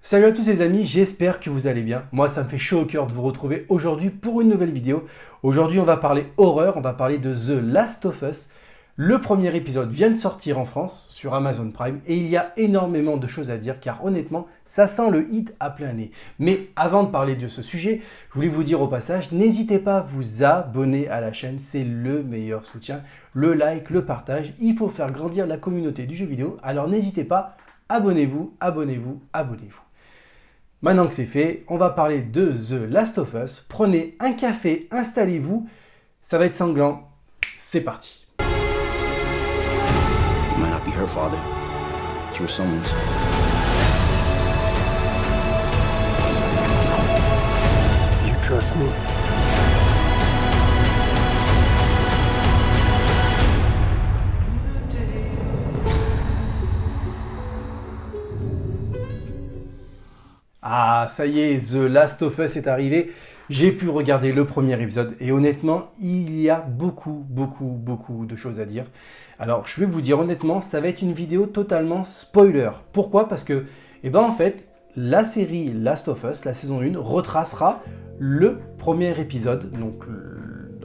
Salut à tous les amis, j'espère que vous allez bien. Moi ça me fait chaud au cœur de vous retrouver aujourd'hui pour une nouvelle vidéo. Aujourd'hui on va parler horreur, on va parler de The Last of Us. Le premier épisode vient de sortir en France sur Amazon Prime et il y a énormément de choses à dire car honnêtement ça sent le hit à plein nez. Mais avant de parler de ce sujet, je voulais vous dire au passage, n'hésitez pas à vous abonner à la chaîne, c'est le meilleur soutien. Le like, le partage, il faut faire grandir la communauté du jeu vidéo, alors n'hésitez pas, abonnez-vous, abonnez-vous, abonnez-vous. Maintenant que c'est fait, on va parler de The Last of Us. Prenez un café, installez-vous, ça va être sanglant. C'est parti. It might not be her father, but you were someone's. You trust me? Ah, ça y est, The Last of Us est arrivé. J'ai pu regarder le premier épisode et honnêtement, il y a beaucoup de choses à dire. Alors, je vais vous dire honnêtement, ça va être une vidéo totalement spoiler. Pourquoi ? Parce que, en fait, la série Last of Us, la saison 1, retracera le premier épisode, donc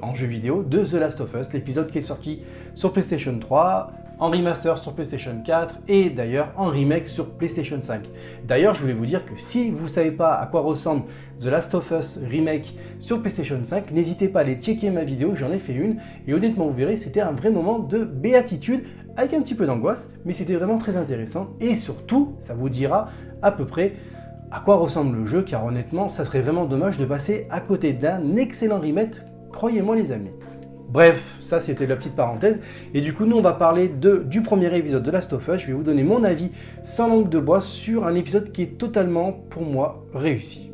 en jeu vidéo, de The Last of Us, l'épisode qui est sorti sur PlayStation 3, en remaster sur PlayStation 4 et d'ailleurs en remake sur PlayStation 5. D'ailleurs, je voulais vous dire que si vous ne savez pas à quoi ressemble The Last of Us remake sur PlayStation 5, n'hésitez pas à aller checker ma vidéo, j'en ai fait une et honnêtement vous verrez, c'était un vrai moment de béatitude avec un petit peu d'angoisse, mais c'était vraiment très intéressant et surtout, ça vous dira à peu près à quoi ressemble le jeu car honnêtement, ça serait vraiment dommage de passer à côté d'un excellent remake, croyez-moi les amis. Bref, ça c'était la petite parenthèse. Et du coup, nous on va parler du premier épisode de Last of Us. Je vais vous donner mon avis sans langue de bois sur un épisode qui est totalement, pour moi, réussi.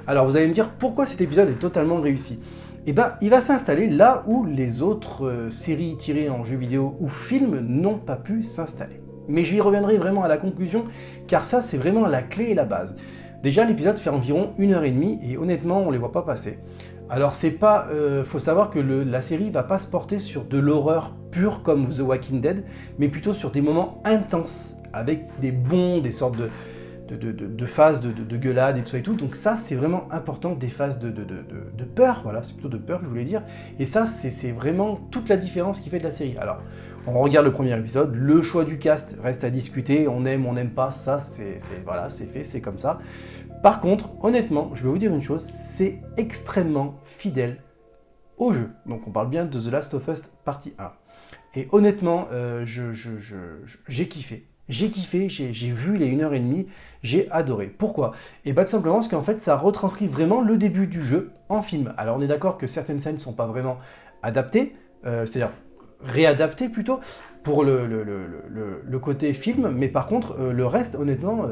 Alors vous allez me dire pourquoi cet épisode est totalement réussi. Il va s'installer là où les autres séries tirées en jeux vidéo ou films n'ont pas pu s'installer. Mais je y reviendrai vraiment à la conclusion, car ça c'est vraiment la clé et la base. Déjà, l'épisode fait environ 1h30 et honnêtement, on ne les voit pas passer. Alors c'est pas, faut savoir que la série va pas se porter sur de l'horreur pure comme The Walking Dead, mais plutôt sur des moments intenses, avec des bonds, des sortes de phases de gueulade et tout ça et tout. Donc ça c'est vraiment important, des phases de peur, voilà, c'est plutôt de peur que je voulais dire. Et ça c'est vraiment toute la différence qui fait de la série. Alors, on regarde le premier épisode, le choix du cast reste à discuter, on aime, on n'aime pas, ça voilà, c'est fait, c'est comme ça. Par contre, honnêtement, je vais vous dire une chose, c'est extrêmement fidèle au jeu. Donc on parle bien de The Last of Us partie 1. Et honnêtement, j'ai kiffé. J'ai vu les 1h30, j'ai adoré. Pourquoi ? Et tout simplement parce qu'en fait, ça retranscrit vraiment le début du jeu en film. Alors on est d'accord que certaines scènes ne sont pas vraiment adaptées, c'est-à-dire réadaptées plutôt, pour le côté film, mais par contre, le reste, honnêtement,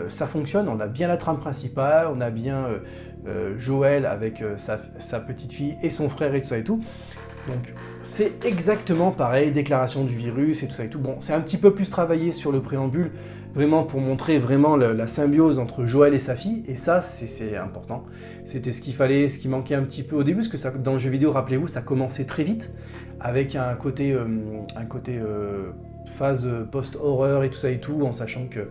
ça fonctionne. On a bien la trame principale, on a bien Joël avec sa petite fille et son frère et tout ça et tout. Donc c'est exactement pareil, déclaration du virus et tout ça et tout. Bon, c'est un petit peu plus travaillé sur le préambule, vraiment pour montrer vraiment la symbiose entre Joël et sa fille, et ça c'est important. C'était ce qu'il fallait, ce qui manquait un petit peu au début, parce que ça, dans le jeu vidéo, rappelez-vous, ça commençait très vite, avec un côté phase post-horreur et tout ça et tout, en sachant que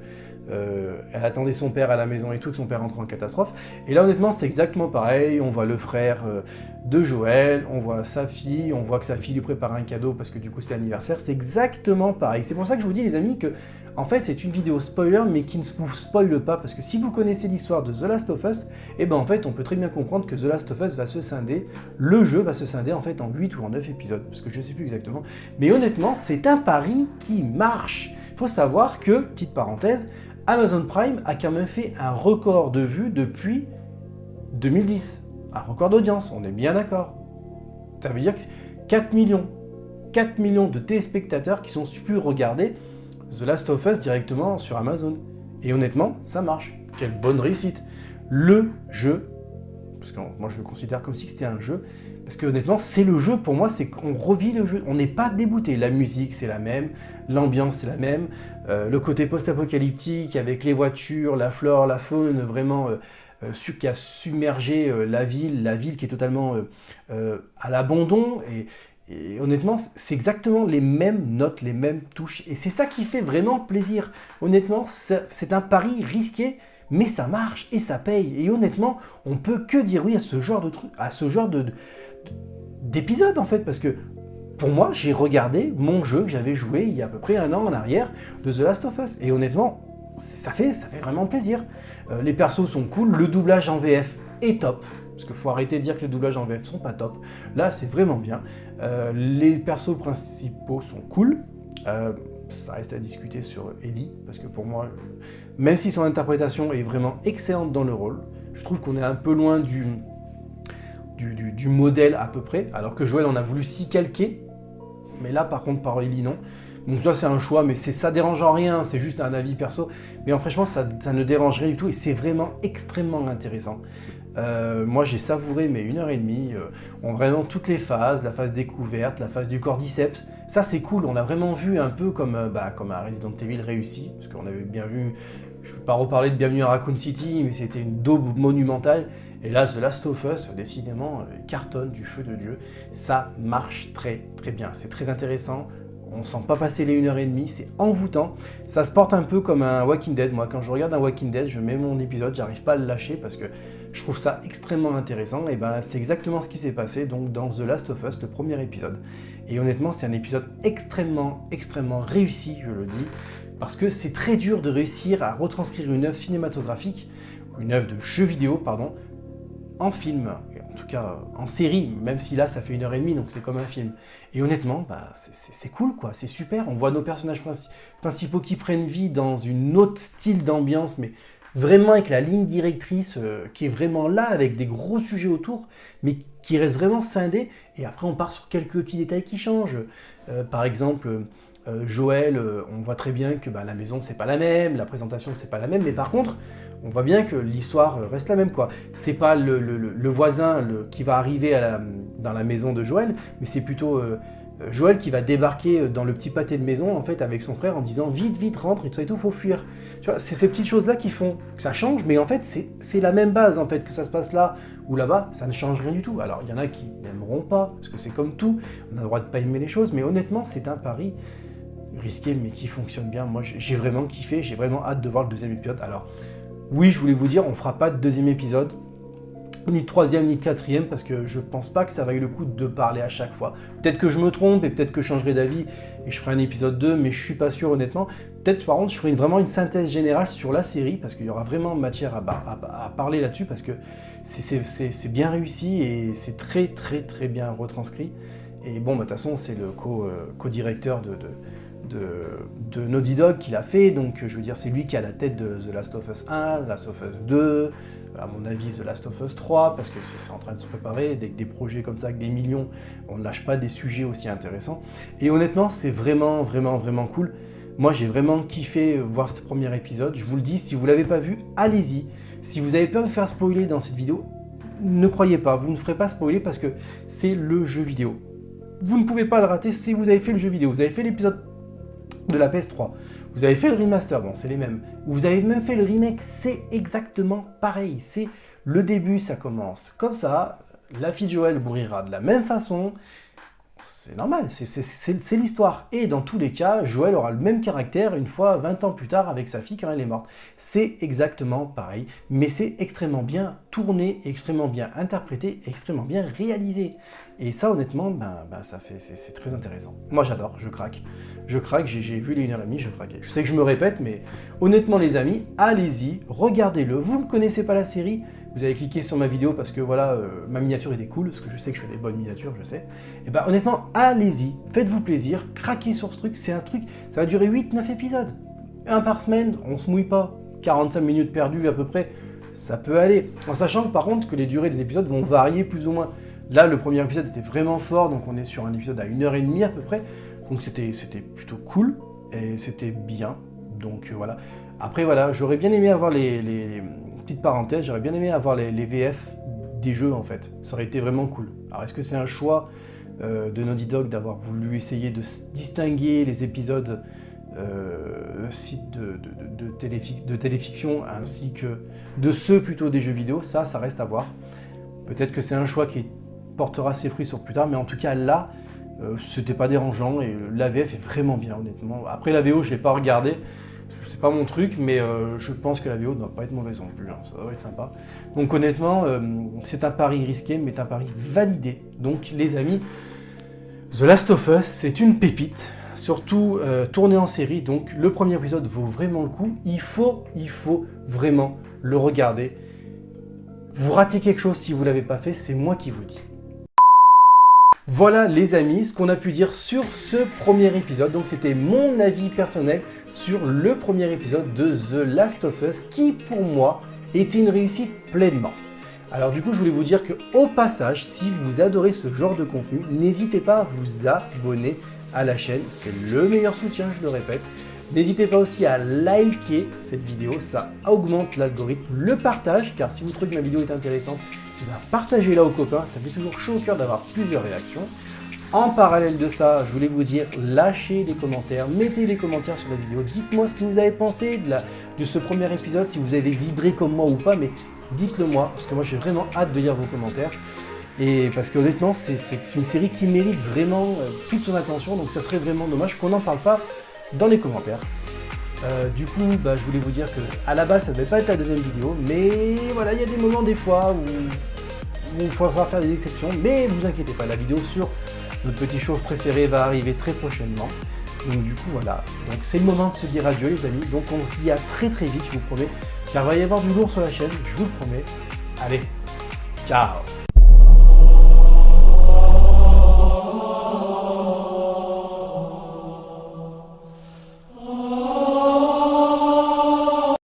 elle attendait son père à la maison et tout, que son père rentre en catastrophe. Et là, honnêtement, c'est exactement pareil. On voit le frère de Joël, on voit sa fille, on voit que sa fille lui prépare un cadeau parce que du coup, c'est l'anniversaire. C'est exactement pareil. C'est pour ça que je vous dis, les amis, que en fait, c'est une vidéo spoiler, mais qui ne vous spoile pas. Parce que si vous connaissez l'histoire de The Last of Us, en fait, on peut très bien comprendre que The Last of Us va se scinder. Le jeu va se scinder, en fait, en 8 ou en 9 épisodes. Parce que je ne sais plus exactement. Mais honnêtement, c'est un pari qui marche. Il faut savoir que, petite parenthèse, Amazon Prime a quand même fait un record de vues depuis 2010. Un record d'audience, on est bien d'accord. Ça veut dire que c'est 4 millions de téléspectateurs qui sont pu regarder The Last of Us directement sur Amazon. Et honnêtement, ça marche. Quelle bonne réussite. Le jeu, parce que moi je le considère comme si c'était un jeu, parce que honnêtement, c'est le jeu, pour moi, c'est qu'on revit le jeu, on n'est pas déboûté. La musique, c'est la même, l'ambiance, c'est la même, le côté post-apocalyptique avec les voitures, la flore, la faune, vraiment qui a submergé la ville qui est totalement à l'abandon. Et honnêtement, c'est exactement les mêmes notes, les mêmes touches. Et c'est ça qui fait vraiment plaisir. Honnêtement, c'est un pari risqué, mais ça marche et ça paye. Et honnêtement, on peut que dire oui à ce genre de truc, à ce genre d'épisode en fait, parce que pour moi, j'ai regardé mon jeu que j'avais joué il y a à peu près 1 an en arrière de The Last of Us. Et honnêtement, ça fait vraiment plaisir. Les persos sont cool, le doublage en VF est top. Parce qu'il faut arrêter de dire que les doublages en VF sont pas top. Là, c'est vraiment bien. Les persos principaux sont cool. Ça reste à discuter sur Ellie, parce que pour moi, même si son interprétation est vraiment excellente dans le rôle, je trouve qu'on est un peu loin du modèle à peu près, alors que Joel en a voulu s'y calquer. Mais là, par contre, par Ellie, non. Donc ça, c'est un choix, mais ça dérange en rien, c'est juste un avis perso. Mais franchement, ça ne dérange rien du tout, et c'est vraiment extrêmement intéressant. Moi, j'ai savouré mes 1h30, on vraiment toutes les phases, la phase découverte, la phase du cordyceps. Ça, c'est cool, on a vraiment vu un peu comme un Resident Evil réussi, parce qu'on avait bien vu, je ne vais pas reparler de Bienvenue à Raccoon City, mais c'était une daube monumentale. Et là, The Last of Us, décidément, cartonne du feu de Dieu. Ça marche très très bien, c'est très intéressant. On ne sent pas passer les 1h30, c'est envoûtant. Ça se porte un peu comme un Walking Dead. Moi, quand je regarde un Walking Dead, je mets mon épisode, j'arrive pas à le lâcher parce que je trouve ça extrêmement intéressant. Et c'est exactement ce qui s'est passé donc dans The Last of Us, le premier épisode. Et honnêtement, c'est un épisode extrêmement réussi, je le dis, parce que c'est très dur de réussir à retranscrire une œuvre cinématographique, une œuvre de jeu vidéo, pardon, en film, en tout cas en série, même si là ça fait 1h30, donc c'est comme un film. Et honnêtement, c'est cool quoi, c'est super, on voit nos personnages principaux qui prennent vie dans une autre style d'ambiance, mais vraiment avec la ligne directrice qui est vraiment là, avec des gros sujets autour, mais qui reste vraiment scindé, et après on part sur quelques petits détails qui changent. Par exemple, Joël, on voit très bien que la maison c'est pas la même, la présentation c'est pas la même, mais par contre, on voit bien que l'histoire reste la même, quoi. C'est pas le voisin qui va arriver dans la maison de Joël, mais c'est plutôt Joël qui va débarquer dans le petit pâté de maison, en fait, avec son frère, en disant « Vite, rentre, et tout ça et tout, faut fuir ». Tu vois, c'est ces petites choses-là qui font que ça change, mais en fait, c'est la même base, en fait, que ça se passe là ou là-bas, ça ne change rien du tout. Alors, il y en a qui n'aimeront pas, parce que c'est comme tout, on a le droit de pas aimer les choses, mais honnêtement, c'est un pari risqué, mais qui fonctionne bien. Moi, j'ai vraiment kiffé, j'ai vraiment hâte de voir le deuxième épisode. Alors, oui, je voulais vous dire, on fera pas de deuxième épisode, ni de troisième, ni de quatrième, parce que je pense pas que ça vaille le coup de parler à chaque fois. Peut-être que je me trompe, et peut-être que je changerai d'avis, et je ferai un épisode 2, mais je suis pas sûr honnêtement. Peut-être par contre, je ferai vraiment une synthèse générale sur la série, parce qu'il y aura vraiment matière à parler là-dessus, parce que c'est bien réussi, et c'est très bien retranscrit. Et bon, de toute façon, c'est le co-directeur de Naughty Dog qui l'a fait, donc je veux dire c'est lui qui a la tête de The Last of Us 1, The Last of Us 2, à mon avis The Last of Us 3, parce que c'est en train de se préparer, des projets comme ça avec des millions, on ne lâche pas des sujets aussi intéressants, et honnêtement c'est vraiment cool. Moi j'ai vraiment kiffé voir ce premier épisode, je vous le dis, si vous ne l'avez pas vu, allez-y. Si vous avez peur de vous faire spoiler dans cette vidéo, ne croyez pas, vous ne ferez pas spoiler parce que c'est le jeu vidéo. Vous ne pouvez pas le rater si vous avez fait le jeu vidéo, vous avez fait l'épisode de la PS3, vous avez fait le remaster, bon c'est les mêmes, vous avez même fait le remake, c'est exactement pareil, c'est le début, ça commence comme ça, la fille de Joël mourira de la même façon, c'est normal, c'est l'histoire, et dans tous les cas, Joël aura le même caractère une fois 20 ans plus tard avec sa fille quand elle est morte, c'est exactement pareil, mais c'est extrêmement bien tourné, extrêmement bien interprété, extrêmement bien réalisé. Et ça, honnêtement, c'est très intéressant. Moi, j'adore, je craque, j'ai vu les 1h30, je craquais. Je sais que je me répète, mais honnêtement, les amis, allez-y, regardez-le. Vous ne connaissez pas la série, vous avez cliqué sur ma vidéo parce que voilà, ma miniature était cool, parce que je sais que je fais des bonnes miniatures, je sais. Et honnêtement, allez-y, faites-vous plaisir, craquez sur ce truc, c'est un truc, ça va durer 8-9 épisodes. Un par semaine, on se mouille pas. 45 minutes perdues à peu près, ça peut aller. En sachant par contre que les durées des épisodes vont varier plus ou moins. Là, le premier épisode était vraiment fort, donc on est sur un épisode à 1h30 à peu près. Donc c'était plutôt cool, et c'était bien. Donc voilà. Après voilà, j'aurais bien aimé avoir les petites parenthèses, j'aurais bien aimé avoir les VF des jeux en fait. Ça aurait été vraiment cool. Alors est-ce que c'est un choix de Naughty Dog d'avoir voulu essayer de distinguer les épisodes sites de téléfiction ainsi que de ceux plutôt des jeux vidéo, ça reste à voir. Peut-être que c'est un choix qui portera ses fruits sur plus tard, mais en tout cas là, c'était pas dérangeant et la VF est vraiment bien honnêtement. Après la VO, je l'ai pas regardé, pas mon truc, mais je pense que la VO ne doit pas être mauvaise non plus, hein, ça doit être sympa. Donc honnêtement, c'est un pari risqué, mais un pari validé. Donc les amis, The Last of Us, c'est une pépite, surtout tourné en série, donc le premier épisode vaut vraiment le coup. Il faut vraiment le regarder. Vous ratez quelque chose si vous ne l'avez pas fait, c'est moi qui vous dis. Voilà les amis, ce qu'on a pu dire sur ce premier épisode. Donc c'était mon avis personnel sur le premier épisode de The Last of Us qui pour moi était une réussite pleinement. Alors du coup je voulais vous dire que au passage, si vous adorez ce genre de contenu, n'hésitez pas à vous abonner à la chaîne, c'est le meilleur soutien, je le répète. N'hésitez pas aussi à liker cette vidéo, ça augmente l'algorithme, le partage, car si vous trouvez que ma vidéo est intéressante, partagez-la aux copains, ça fait toujours chaud au cœur d'avoir plusieurs réactions. En parallèle de ça, je voulais vous dire, lâchez des commentaires, mettez des commentaires sur la vidéo, dites-moi ce que vous avez pensé de ce premier épisode, si vous avez vibré comme moi ou pas, mais dites-le moi, parce que moi j'ai vraiment hâte de lire vos commentaires. Et parce que honnêtement, c'est une série qui mérite vraiment toute son attention, donc ça serait vraiment dommage qu'on n'en parle pas dans les commentaires. Du coup, je voulais vous dire que à la base, ça ne devait pas être la deuxième vidéo, mais voilà, il y a des moments des fois où il faudra faire des exceptions, mais vous inquiétez pas, la vidéo sur notre petit chauve préféré va arriver très prochainement. Donc du coup, voilà. Donc c'est le moment de se dire adieu les amis, donc on se dit à très vite, je vous promets, car il va y avoir du lourd sur la chaîne, je vous le promets. Allez, ciao!